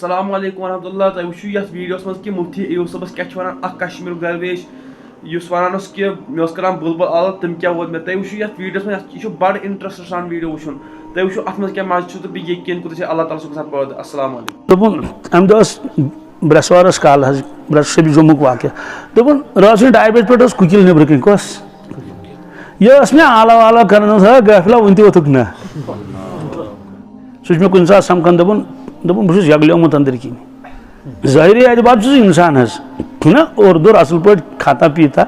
السلام علیکم ورحمۃ اللہ تُہۍ وٕچھِو یتھ ویڈیوس منٛز کہِ مفتی ایوب صٲبس کیاہ چھِ ونان اکھ کشمیٖرُک درویش یُس ونان اوس کہِ مےٚ اوس کران بُلبُل آلو تِم کیاہ ووت مےٚ تُہۍ وٕچھِو یتھ ویڈیوس منٛز یہِ چھُ بڑٕ انٹرسٹ سان ویڈیو وٕچھُن تُہۍ وٕچھِو اتھ منٛز کیاہ مزٕ چھُ تہٕ بیٚیہِ یقیٖن کوٗتاہ چھُ اللہ تعالیٰ چھُ گژھان پٲدٕ السلام علیکم. دوٚپُن اَمہِ دۄہ ٲس برٛٮ۪سوارَس کالہٕ حظ برٛٮ۪سوارِ جمُک واقعہ دوٚپُن رٲژ سٕنٛدِ 2:30 پٮ۪ٹھ ٲس کُکِل نیٚبرٕ کِنۍ کۄس یہِ ٲس مےٚ آلا والا کران ہا گٲفلا وُنہِ تہِ ووٚتھُکھ نہ سُہ چھُ مےٚ کُنہِ ساتہٕ سمکھان دوٚپُن بہٕ چھُس یگلیومُت أنٛدٕرۍ کِنۍ ظٲہری اعتبار چھُ سُہ اِنسان حظ چھُنہ اورٕ دور اَصٕل پٲٹھۍ کھاتا پیٖتا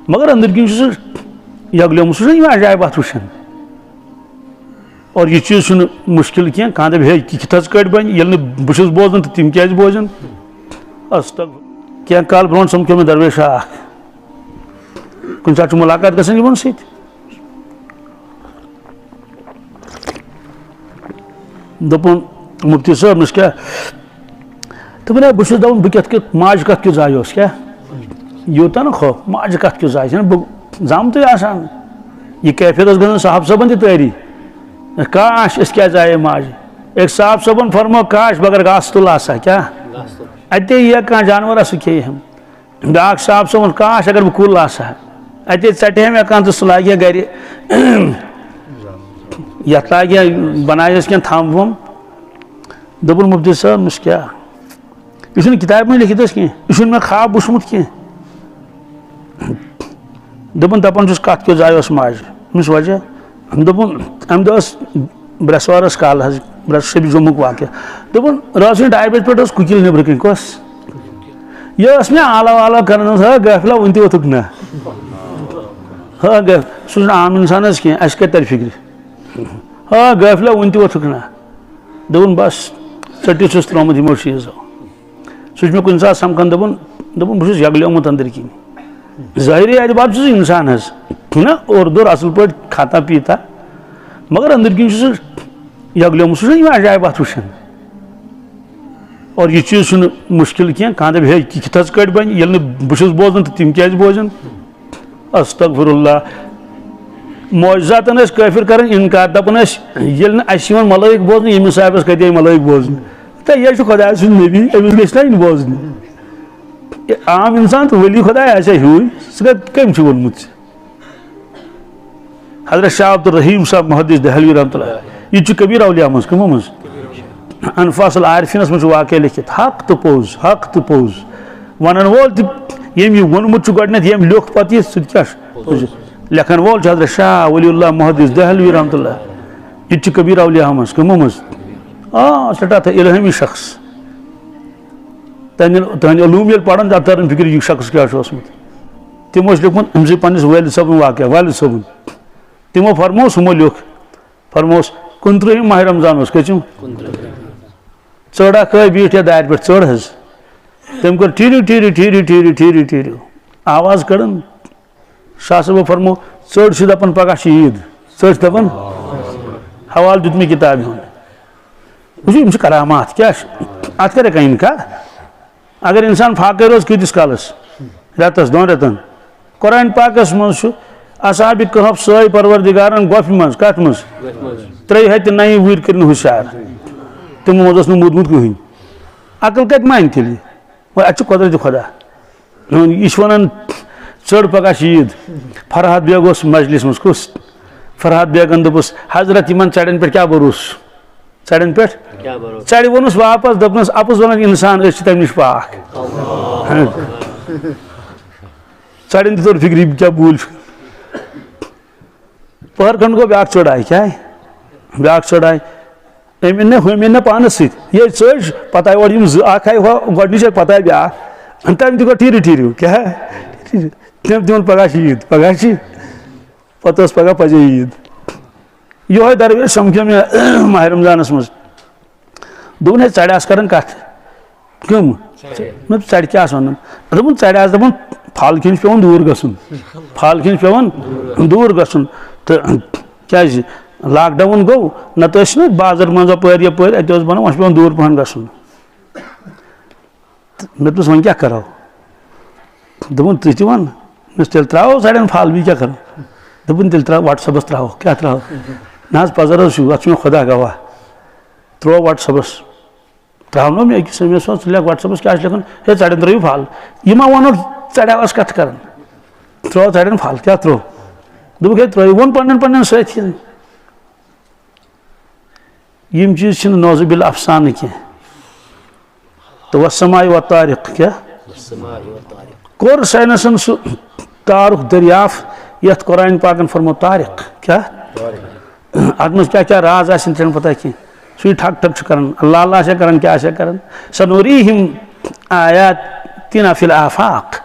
مگر أنٛدٕرۍ کِنۍ چھُ سُہ یگلیومُت سُہ چھُنہ یِم عجایب اَتھ وٕچھان اور یہِ چیٖز چھُنہٕ مُشکِل کینٛہہ کانٛہہ دَپہِ ہے یہِ کِتھ حظ کٲٹھۍ بَنہِ ییٚلہِ نہٕ بہٕ چھُس بوزان تہٕ تِم کیازِ بوزن کینٛہہ کال برونٛٹھ سَمکھیو مےٚ درویشا اکھ کُنہِ ساتہٕ چھُ مُلاقات گژھان یِمن سۭتۍ دوٚپُن مُفتی صٲب نہٕ کیٛاہ دوٚپُن ہے بہٕ چھُس دَپان بہٕ کِتھ ماجہِ کَتھ کیُتھ زایہِ اوس کیٛاہ یوٗتاہ نہٕ خوف ماجہِ کَتھ کیُتھ زایہِ چھَنہ بہٕ زامتٕے آسان یہِ کیفیت ٲس گژھان صاحب صٲبن تہِ تٲری کاش أسۍ کیٛازِ آیے ماجہِ أکۍ صاحب صٲبن فرمو کاش مگر گاسہٕ تُل آسہا کیٛاہ اَتے یِیہِ کانٛہہ جانورا سُہ کھیٚیہِ ہم بیٛاکھ صاحب صٲبن کاش اگر بہٕ کُل آسہٕ ہا اَتے ژَٹہِ ہے مےٚ کانٛہہ تہٕ سُہ لاگہِ ہا گرِ یَتھ لاگہِ ہا بنایس کینٛہہ تھمب ومب دوٚپُن مُفتی صٲب نہٕ کیٛاہ یہِ چھُنہٕ کِتابہِ منٛز لیکھِتھ حظ کینٛہہ یہِ چھُنہٕ مےٚ خواب وٕچھمُت کینٛہہ دوٚپُن دَپان چھُس کَتھ کیُتھ زایہِ اوس ماجہِ أمِس وجہ دوٚپُن اَمہِ دۄہ ٲس برٛٮ۪سوارَس کالہٕ حظ برٛٮ۪سوارِ جمُک واقعہ دوٚپُن رٲژ سٕنٛدِ 2:30 پٮ۪ٹھ ٲس کُکِل نیٚبرٕ کِنۍ کۄس یہِ ٲس مےٚ آلا والا کران ہا گٲفلا وُنہِ تہِ ووٚتھُکھ نہ ہا سُہ چھُنہٕ عام اِنسان حظ کینٛہہ اَسہِ کَتہِ تَرِ فِکرِ ہا گٲفلا وُنہِ تہِ ووٚتھُکھ نہ دوٚپُن بس ژٔٹِتھ چھُس ترٛومُت یِمو چیٖزو سُہ چھُ مےٚ کُنہِ ساتہٕ سمکھان دوٚپُن بہٕ چھُس یگلیومُت أنٛدٕرۍ کِنۍ ظٲہری اعتبار چھُ سُہ اِنسان حظ چھُنہ اورٕ دور اَصٕل پٲٹھۍ کھاتا پیٖتا مگر أنٛدٕرۍ کِنۍ چھُ سُہ یگلیومُت سُہ چھُنہ یِم عجایب اَتھ وٕچھان اور یہِ چیٖز چھُنہٕ مُشکِل کینٛہہ کانٛہہ دَپہِ ہے یہِ کِتھ حظ کٲٹھۍ بَنہِ ییٚلہِ نہٕ بہٕ چھُس بوزان تہٕ تِم کیازِ بوزن استغفر اللہ معجزاتن ٲسۍ کٲفِر کران اِنکار دَپان ٲسۍ ییٚلہِ نہٕ اَسہِ یِوان ملٲیِک بوزنہٕ ییٚمِس صاحبَس کَتہِ آیہِ ملٲیِک بوزنہٕ تہٕ یہِ چھُ خۄداے سُنٛد نبی أمِس گژھِ نہ یِنۍ بوزنہٕ عام اِنسان تہٕ ؤلی خۄداے آسہِ ہا ہیوٗے سُہ کٔمۍ چھُ ووٚنمُت ژےٚ حضرت شاہ عبدالرحیٖم صٲب محدث دہلوی رحمتہ اللہ یہِ تہِ چھُ کبیٖر اولیا منٛز کٕمو منٛز انفاس العارفیٖنس منٛز چھُ واقعہ لیکھِتھ حق تہٕ پوٚز وَنن وول تہِ ییٚمۍ یہِ ووٚنمُت چھُ گۄڈٕنیتھ ییٚمۍ لیوٚکھ پتہٕ یہِ سُہ تہِ کیاہ چھُ لیکھن وول چھُ حضرت شاہ ولی اللہ محدث دہلوی رحمتہ اللہ یہِ تہِ چھُ کبیٖر اولیا منٛز کٕمو منٛز سٮ۪ٹھاہ اِلہٲمی شخص تٕہنٛدِ علوٗم ییٚلہِ پران تَتھ ترن فِکرِ یہِ شخص کیاہ چھُ اوسمُت تِمو اوس لیوٚکھمُت أمۍ سٕے پننِس والد صٲبُن واقعہ والد صٲبُن تِمو فرمووُس ہُمو لیوٚکھ فرمووُس 29 ماہِ رمضان اوس کٔژِم ژٔر اکھ ٲے بیٖٹھ یتھ دارِ پٮ۪ٹھ ژٔر حظ تٔمۍ کوٚر ٹھیٖرِو آواز کٔڑٕن شاہ صٲبو فرموو ژٔر چھِ دَپان پگہہ چھِ عیٖد ژٔر چھِ دَپان حوالہٕ دیُت مےٚ کِتابہِ ہُنٛد وٕچھِو یِم چھِ کرامات کیاہ چھِ اَتھ کَرے کانٛہہ اِنکار اگر اِنسان فاقے روزِ کۭتِس کالس رٮ۪تس 2 رٮ۪تن قۄرانہِ پاکس منٛز چھُ اصحابِ کہف سٲے پروردِگارن گۄپھِ منٛز کتھ منٛز 3 ہَتہِ 9 وُہٕرۍ کٔرِنۍ ہُشیار تِمو منٛز اوس نہٕ موٗدمُت کٕہٕنۍ عقل کتہِ مانہِ تیٚلہِ وۄنۍ اَتہِ چھُ قۄدرتِ خۄدا یہِ چھُ وَنان ژٔر پگہہ چھِ عیٖد فرحات بیگ اوس مجلِس منٛز کُس فرحات بیگن دوٚپُس حضرت یِمن ژرٮ۪ن پٮ۪ٹھ کیاہ بروسہٕ ژرٮ۪ن پٮ۪ٹھ ژرِ ووٚنُس واپس دوٚپنس اَپُز وَنان اِنسان أسۍ چھِ تَمہِ نِش پاک ژرٮ۪ن تہِ توٚر فِکرِ یہِ کیاہ بوٗلۍ چھُ پٔہر کھنٛڈ گوٚو بیٛاکھ ژٔر آیہِ کیٛاہ آیہِ بیٛاکھ ژٔر آیہِ أمۍ أنۍ ہُمۍ أنۍ پانس سۭتۍ ییٚلہِ ژٔج پتہٕ آیہِ اورٕ یِم 2 اکھ آیہِ ہُہ گۄڈنِچ پتہٕ آیہِ بیٛاکھ تٔمۍ تہِ گوٚو ٹھیٖرِو کیٛاہ تٔمۍ تہِ ووٚن پگہہ چھِ عیٖد پگہہ چھِ پتہٕ ٲس پگہہ پزے عیٖد یِہوے درویش سمکھیو مےٚ ماہِ رمضانس منٛز دوٚپُن ہے ژرِ آسہٕ کران کتھ کٕم ژرِ کیاہ آسہٕ ونان دوٚپُن ژرِ آسہٕ دپان پھل کھٮ۪نہِ چھُ پیوان دوٗر گژھُن تہٕ کیازِ لاک ڈاوُن گوٚو نتہٕ ٲسۍ نہ بازر منٛز اپٲرۍ یپٲرۍ اَتہِ اوس بنان وۄنۍ چھُ پیوان دوٗر پہن گژھُن مےٚ دوٚپُس وۄنۍ کیاہ کرو دوٚپُن تُہۍ تہِ وَن تیٚلہِ تراوو ژرٮ۪ن پھل بیٚیہِ کیاہ کرو دوٚپُن تیٚلہِ تراو وٹس ایپس تراوو کیاہ تراوو نہ حظ پزر حظ چھُ اَتھ چھُ مےٚ خۄدا گواہ ترٛوو وٹس ایپس تراؤنو مےٚ أکِس أمِس ژٕ لیکھ وَٹسیپَس کیٛاہ چھُ لیکھُن ہے ژَڑٮ۪ن ترٛٲیِو پھل یہِ ما وَنو ژَڑیٛاوَس کَتھٕ کَران ترٛوو ژَڑٮ۪ن پھل کیٛاہ ترٛوو دوٚپُکھ ہے ترٛٲیِو ووٚن پنٛنٮ۪ن سۭتۍ یِم چیٖز چھِنہٕ نوزٕ بِل اَفسانہٕ کینٛہہ تہٕ وَالسَماءِ وَالطارِق کیٛاہ کوٚر ساینَسَن سُہ تارُک دٔریاف یَتھ قرآنِ پاکَن فرمو طارِق کیٛاہ اَتھ منٛز کیٛاہ کیٛاہ راز آسن ژےٚ چھَنہٕ پتہ کینٛہہ سُے ٹھک ٹھک چھُ کران اللہ اللہ آسیا کران کیٛاہ آسیا کران سَنُریٖہِم آیاتِنَا فِی الآفاق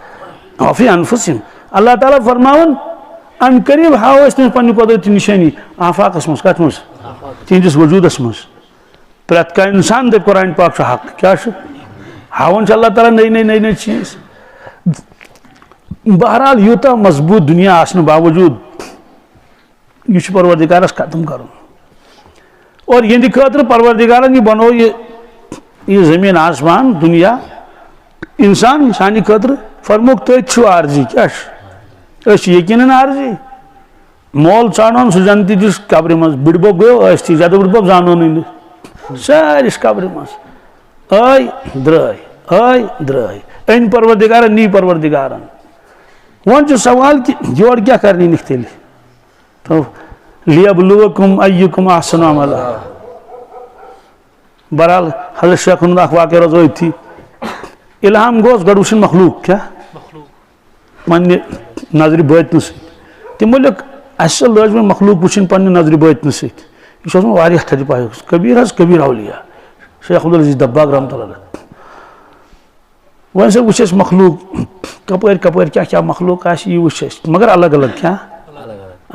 وَفِی أَنفُسِہِم اللہ تعالیٰ فرماوان اَمہِ قریٖب ہاوو أسۍ تٔمِس پنٛنہِ قۄدرتی نِشٲنی آفاقَس منٛز کَتھ منٛز تِہنٛدِس وجوٗدَس منٛز پرٛٮ۪تھ کانٛہہ اِنسان دَپہِ قرآنِ پاک چھُ حق کیٛاہ چھُ ہاوان چھُ اللہ تعالیٰ نٔے چیٖز بہرحال یوٗتاہ مضبوٗط دُنیا آسنہٕ باوجوٗد یہِ چھُ پروردِگارَس ختم کَرُن اور یِہنٛدِ خٲطرٕ پروردِگارَن یہِ بنوو یہِ زٔمیٖن آسمان دُنیا اِنسان سانہِ خٲطرٕ فرموکھ تٔتھۍ چھُ عارضی کیٛاہ چھُ أسۍ چھِ یقیٖنن عارضی مول ژھانٛڈون سُہ زَن تہِ دِس قبرِ منٛز بٕڈِبب گوٚو ٲسۍ زیادٕ بٕڈِبب زانوٚنٕے نہٕ سٲرِس قبرِ منٛز درٛٲے أنۍ پروردِگارن نی پروردِگارن وۄنۍ چھُ سوال کہِ یورٕ کیٛاہ کرنہِ نِکھ تیٚلہِ لِیَبلُوَکُم اَیُّکُم اَحسَنُ عَمَلًا بہرحال حضرت شیخن ہُنٛد اکھ واقعہ روزو أتھی اِلہام گوٚژھ گۄڈٕ وٕچھُن مخلوٗق کیٛاہ پننہِ نظرِ بٲطنہٕ سۭتۍ تِمو لیوٚکھ اَسہِ لٲج وۄنۍ مخلوٗق وٕچھِنۍ پننہِ نظرِ بٲطنہٕ سۭتۍ یہِ چھُ اوسمُت واریاہ تھدِ پایہِ کبیٖر حظ کبیٖر اولیا شیخ عبدالعزیز دباغ رحمتہ اللہ وۄنۍ سا وٕچھ اَسہِ مخلوٗق کپٲرۍ کپٲرۍ کیٛاہ کیٛاہ مخلوٗق آسہِ یہِ وٕچھ اَسہِ مگر الگ الگ کیٛاہ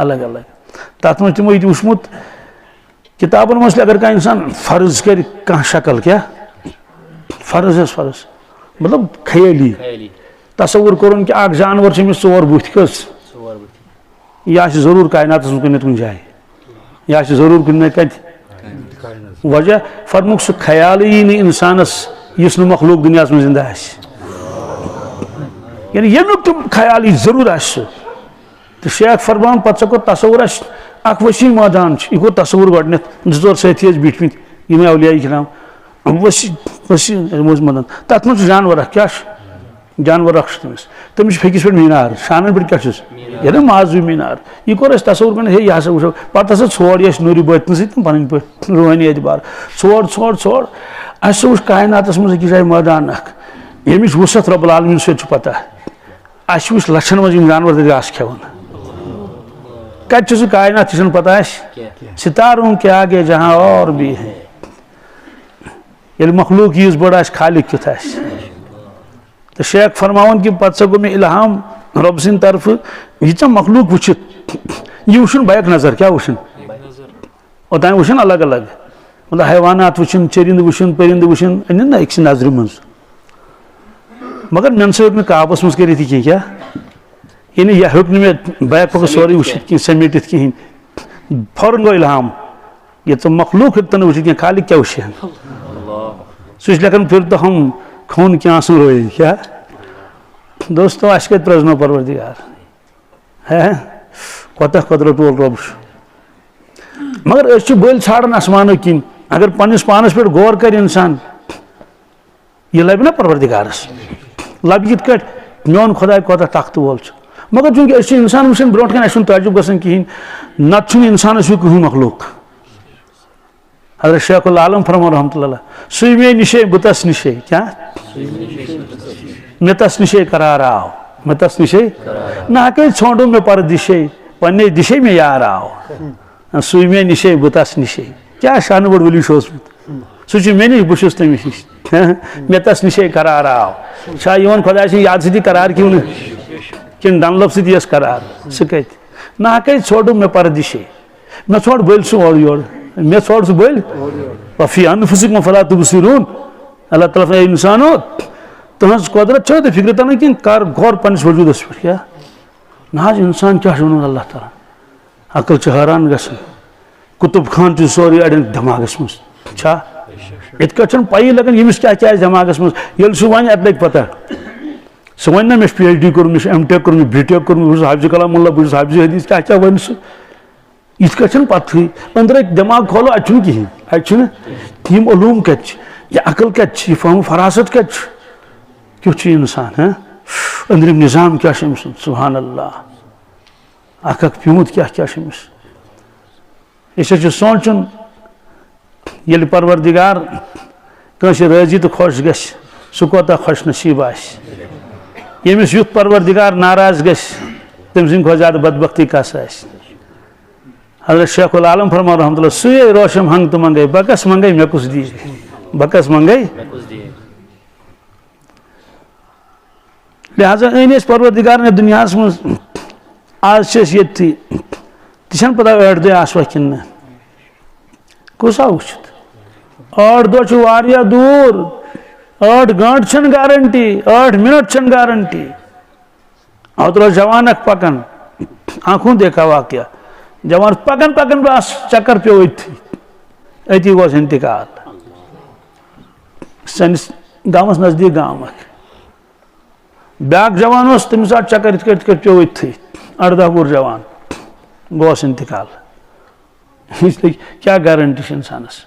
الگ الگ تَتھ منٛز تِمو یہِ تہِ وٕچھمُت کِتابن منٛز تہِ اگر کانٛہہ اِنسان فرض کرِ کانٛہہ شکل کیٛاہ فرض حظ فرض مطلب خیٲلی تصوُر کوٚرُن کہِ اکھ جانور چھِ أمِس ژور بٕتھۍ کٔژ یہِ آسہِ ضروٗر کایناتس منٛز کُنہِ نتہٕ کُنہِ جایہِ یہِ آسہِ ضروٗر کُنہِ نتہٕ کتہِ وجہ فرموکھ سُہ خیالٕے یی نہٕ اِنسانس یُس نہٕ مخلوٗق دُنیاہس منٛز زِندٕ آسہِ یعنی ییٚمیُک تِم خیال یی ضروٗر آسہِ سُہ تہٕ شیخ فرماوان پتہٕ ژےٚ کوٚر تصوُر اَسہِ اکھ ؤسیٖع مٲدان چھُ یہِ گوٚو تصوُر گۄڈٕنیتھ زٕ ژور سٲتھی ٲسۍ بیٖٹھمٕتۍ یِمے اولیاے کرام ؤسیٖع مٲدان تتھ منٛز چھُ جانور اکھ کیٛاہ چھُ جانور اکھ چھُ تٔمِس چھُ پھیٚکِس پٮ۪ٹھ میٖنار شانن پٮ۪ٹھ کیٛاہ چھُس یہِ نا مازوٗ میٖنار یہِ کوٚر اَسہِ تصوُر گۄڈٕنیتھ ہے یہِ ہسا وٕچھو پتہٕ ہسا ژھور یہِ اَسہِ نوٗرِ بٲطنہٕ سۭتۍ پنٕنۍ پٲٹھۍ روحٲنی اعتبار ژھور اَسہِ وٕچھ کایناتس منٛز أکِس جایہِ مٲدان اکھ ییٚمِچ وُسعت رۄب العالمیٖن سۭتۍ چھُ پتہ اَسہِ وٕچھ لچھن منٛز یِم جانور تہِ گاسہٕ کھٮ۪وان کتہِ چھُ سُہ کاینات یہِ چھُنہٕ پتہ اَسہِ ستاروں کے آگے جہاں اور بھی ہے ییٚلہِ مخلوٗق ییٖژ بٔڑ آسہِ خالق کیُتھ آسہِ تہٕ شیخ فرماوان کہِ پتہٕ سا گوٚو مےٚ اِلہام رۄبہٕ سٕنٛدِ طرفہٕ ییٖژاہ مخلوٗق وٕچھِتھ یہِ وٕچھُن بیک نظر کیٛاہ وٕچھُن اوٚتانۍ وٕچھُن الگ الگ مطلب حیوانات وٕچھِنۍ چٔرِنٛد وٕچھُن پٔرِنٛدٕ وٕچھُن أنِن نا أکسٕے نظرِ منٛز مگر مےٚ نسا ہیوٚک نہٕ قابوٗوس منٛز کٔرِتھ یہِ کیٚنٛہہ کیٛاہ یعنی یہِ ہیوٚک نہٕ مےٚ بیک پکہٕ سورُے وٕچھِتھ کینٛہہ سمیٖٹِتھ کِہینۍ فوراً گوٚو اِلہام یہِ ژٕ مخلوٗق ہیوٚکتن نہٕ وٕچھِتھ کینٛہہ خالق کیٛاہ وٕچھِ ہن سُہ چھُ لیکھان پھر تو ہم خوٗن کے آنسوٗ رویے کیٛاہ دوستو اَسہِ کتہِ پرٛزنو پروردِگار ہے کوتاہ قۄدرت وول رۄب چھُ مگر أسۍ چھِ بٔلۍ ژھانڈان آسمانو کِنۍ اگر پننِس پانس پٮ۪ٹھ غور کرِ انسان یہِ لبہِ نا پروردِگارس لبہِ یِتھ کٲٹھۍ میون خۄداے کوتاہ تختہٕ وول چھُ مگر چوٗنٛکہِ أسۍ چھِ انسان وٕچھان برونٛٹھ کَنۍ اَسہِ چھُنہٕ تعجُب گژھان کِہینۍ نتہٕ چھُنہٕ انسانس ہیوٗ کٕہٕنۍ مخلوٗق حضرت شیخ العالم فرماوان رحمتہ اللہ سُے مے نِشے بہٕ تس نِشے کیٛاہ مےٚ تس نِشے قرار آو مےٚ تس نِشے نہ ہٮ۪کے ژھونٛڈُم مےٚ پردِشے پننے دِشے مےٚ یار آو سُے مے نِشے بہٕ تس نِشے کیٛاہ شانہٕ بوٚڑ ؤلی چھُ اوسمُت سُہ چھُ مےٚ نِش بہٕ چھُس تٔمِس نِش مےٚ تس نِشے قرار آو چھا یِوان خۄداے سٕنٛدِ یادٕ سۭتی قرار کِنہٕ ڈنلپ سۭتی یِیَس قرار سُہ کتہِ نہ ہٮ۪کے ژھونٛڈُم مےٚ پردِشے مےٚ ژھونٛڈ بٔلۍ سُہ اورٕ یورٕ مےٚ ژھونٛڈ سُہ بٔلۍ وفی انفُسکُم فلا تُبصِروٗن اللہ تعالیٰ اے انسانو تُہنٛز قۄدرت چھو تۄہہِ فِکرِ تران کِنہٕ کر غور پننِس وجوٗدس پٮ۪ٹھ کیٛاہ نہ حظ انسان کیٛاہ چھُ وَنان اللہ تعالیٰ عقل چھِ حٲران گژھان کُتُب خان چھُ سورُے اڑٮ۪ن دٮ۪ماغس منٛز چھا یِتھ کٲٹھۍ چھنہٕ پَیی لگان ییٚمِس کیٛاہ کیٛاہ آسہِ دٮ۪ماغس منٛز ییٚلہِ سُہ وَنہِ اَتہِ لگہِ پتہ سُہ وَنہِ نا مےٚ چھُ پی ایچ ڈی کوٚرمُت مےٚ چھُ ایم ٹیک کوٚرمُت بی ٹیک کوٚرمُت بہٕ چھُس حافظ کلام اللہ بہٕ چھُس حافظ حدیٖث کیٛاہ کیٛاہ وَنہِ سُہ ات کچھ پتہ اندر دماغ کھولو اتھ کہین اتھ یم علوم کت یہ عقل کت یہ فہم فراست کت کیُتھ انسان ہاں أندرِم نظام کیا أمس سبحان اللہ اکھ پیوت کیا أمس یہ سونچن یل پروردگار کنس راضی تو خوش گژھِ سہ کوتاہ خوش نصیب آسہِ ییٚمِس یُتھ پروردگار ناراض گژھِ تٔمۍ سٕنٛدِ کھۄتہٕ زیادٕ بدبختی کس آسہِ حضرت شیخ العالم فرما رحمۃ اللہ سُے روشم ہنگ تو منگے بکس منگے مے کس دی بکس منگے لہذا این پروردگار نے دنیا من آج یہ تھی پتہ ٲٹھ دۄہ آسوا کِنہٕ نہ کُس آو وٕچھِتھ ٲٹھ دۄہ چھُ واریاہ دوٗر 8 گٲنٛٹہٕ چھنہٕ گارنٹی 8 منٹ چھنہٕ گارنٹی اوترٕ جوان اکھ پکان آنکھوں دیکھا واقعہ جوان پکان پکان بس چکر پیو أتی گوس انتقال سٲنِس گامس نزدیٖک گام اکھ بیاکھ جوان اوس تٔمِس آو چکر یِتھ کٔٹھۍ پیو أتھی 18 وُہُر جوان گوس انتقال اس لیے کیا گارنٹی چھِ انسانس